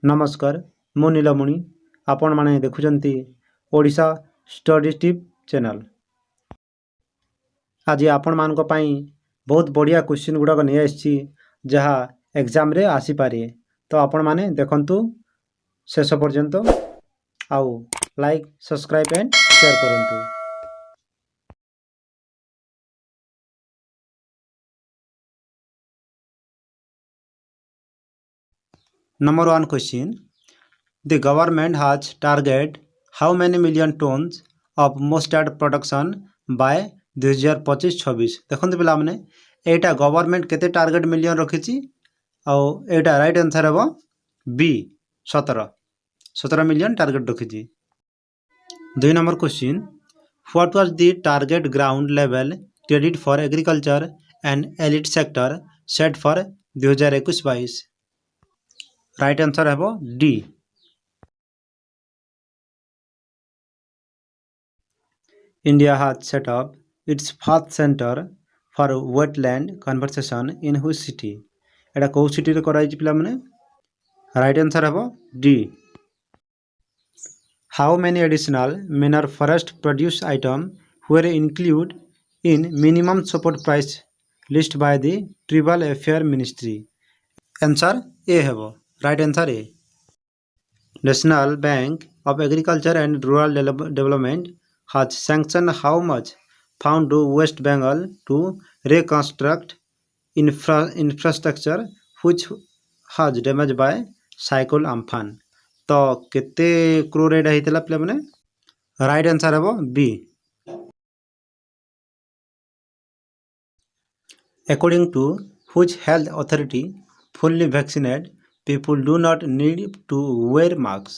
नमस्कार मु नीलमणि आपण माने देखुचंती ओडिशा स्टडी टिप चैनल। आज आपण मान को पई बहुत बढ़िया क्वेश्चन गुडा को नहीं आछि जहा एग्जाम रे आसी पारे। तो आपण माने देखंतु शेष पर्यंत आउ लाइक सब्सक्राइब एंड शेयर करंतु। Number 1 question. The government has target how many million tons of mustard production by 2025-26। देखते पिला माने एटा गवर्नमेंट केते टार्गेट मिलियन रखिछि आउ एटा राइट आंसर हेबो बी 17 मिलियन टार्गेट रखिछि। 2 number question, what was the target ground level credit for agriculture and elite sector set for 2021-22। Right answer हेबो D. India has set up its first center for wetland conservation in which city? एटा को city रे कराई पिला माने right answer हेबो D. How many additional minor forest produce item were included in minimum support price list by the tribal affair ministry? Answer A हेबो right answer A. National Bank of Agriculture and Rural Development has sanctioned how much fund to West Bengal to reconstruct infrastructure which has damaged by cyclone Amphan। तो केते क्रोर एटा हेतिला play माने right answer हेबो B. According to which health authority fully vaccinated people do not need to wear masks?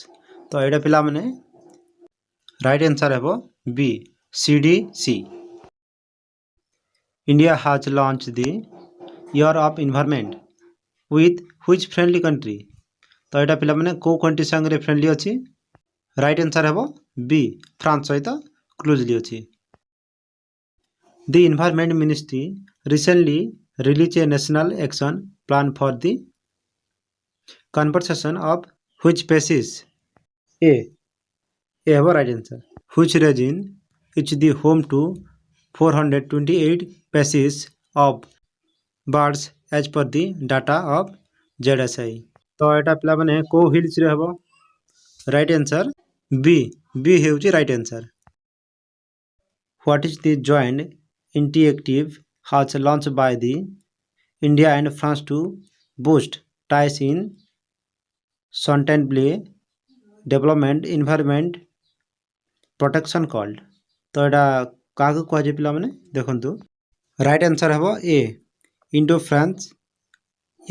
तो एटा पिला माने right answer हेबो B CDC। India has launched the Year of Environment with which friendly country? तो एटा पिला माने को country संगे friendly अछि? राइट आंसर हेबो बी फ्रांस सहित क्लोजली अछि। The Environment Ministry recently released a national action plan for the conservation of which species? A have a right answer. Which region is the home to 428 species of birds as per the data of ZSI? तो एटा पिला माने को hills रे हेबो right answer B हेउची right answer. What is the joint initiative has launched by the India and France to boost ties in sustainable development environment protection called? तो एटा काग को जे पिला माने देखंतु राइट आंसर हेबो A Indo France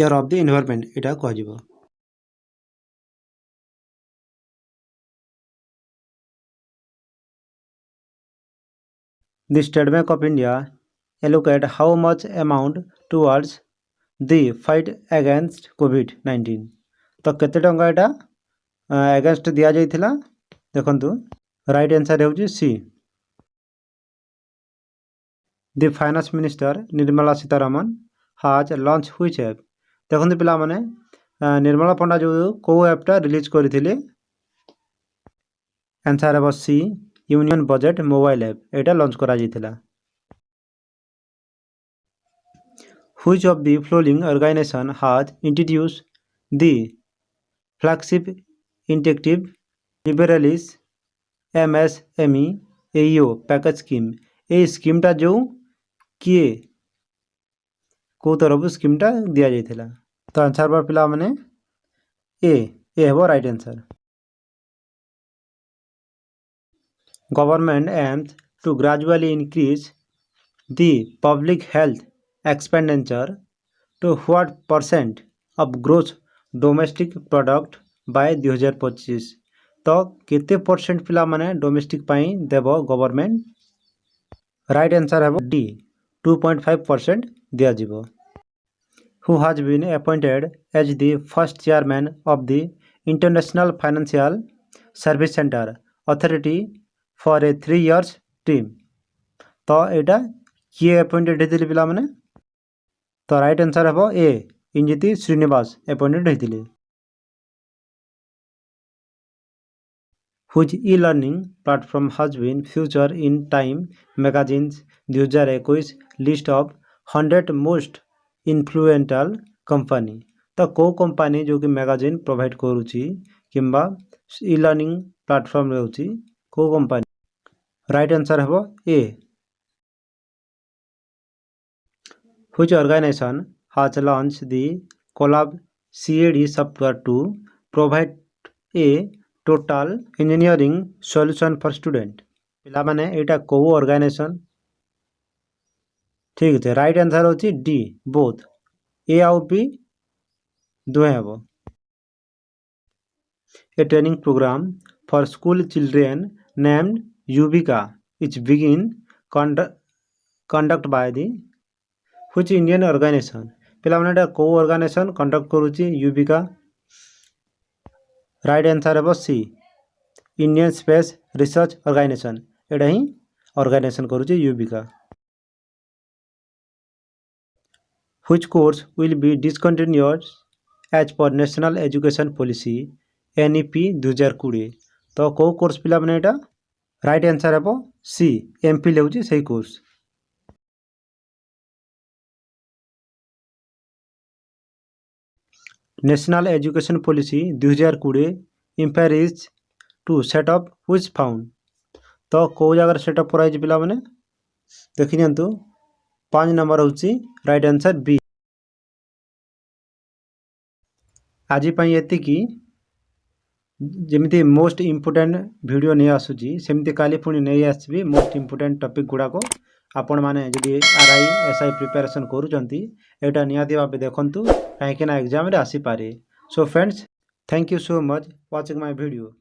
year of the environment एटा को जिवो। The State Bank of India allocate how much amount towards the fight against COVID-19? तो केते टंका एटा अगेंस्ट दिया जाइथिला देखंतु राइट आंसर हेउची C. The Finance Minister Nirmala Sitharaman has launched which app? देखंतु पिला माने निर्मला पंडा जो को ऐपटा रिलीज करथिले आंसर हेबो सी यूनियन बजट मोबाइल ऐप एटा लॉन्च करा जाइथिला। Which of the following organization has introduced the flagship initiative Liberalis MSME AEO package scheme? ए स्कीमटा जो किए को तरफ स्कीमटा दिया जाइथिला? तो आंसर बार पिला माने ए हेबो right answer. Government aims to gradually increase the public health expenditure to what percent of gross domestic product by 2025? तो केते परसेंट पिला माने डोमेस्टिक पाई देबो गवर्नमेंट? राइट आंसर हेबो डी 2.5% दिया जिवो। Who has been appointed as the first chairman of the International Financial Service Center Authority for a 3 years term? तो एटा किए अपॉइंटेड हेतिले पिला माने? तो राइट आंसर हेबो ए इंजिति श्रीनिवास अपॉइंटेड हेतिले। Which e-learning platform has been featured in Time Magazine's 2021 list of 100 most influential company? तो को company जो कि मैगजीन प्रोवाइड करूची किंबा ई लर्निंग प्लेटफॉर्म रहउची को कंपनी? राइट आंसर है ए. Which organization has launched the Collab CAD software to provide a total engineering solution for student? पिला माने एटा को ऑर्गेनाइजेशन? ठीक है, राइट आंसर होची डी बोथ. ए आउ बी दुहे हबो. A training program for school children named Yuvika is begin conduct by the which Indian organization? पिला माने एटा को ऑर्गेनाइजेशन कंडक्ट करूची यूविका? राइट आंसर है सी इंडियन स्पेस रिसर्च ऑर्गेनाइजेशन. एटा ही ऑर्गेनाइजेशन करूची Yuvika. Which course will be discontinued as per National Education Policy NEP 2020? तो को course पिला माने एटा? राइट आंसर है सी एमपी लेउची सही course. National education policy 2020 emphasises to set up which found? तो को जगह सेटअप कराई पिला माने देखि जंतु 5 नंबर होची राइट आंसर बी. आज पई एति की जेमिति मोस्ट इम्पोर्टेंट वीडियो नहीं आसुची सेमिति काली पुणी नहीं आसबी मोस्ट इम्पोर्टेंट टॉपिक गुडा को आपण माने जदि आरआई एसआई प्रिपरेशन करूचंती एटा नियाती भाबे देखंतु काहेकि ना एग्जाम रे आसी पारे. So friends, thank you so much watching my video.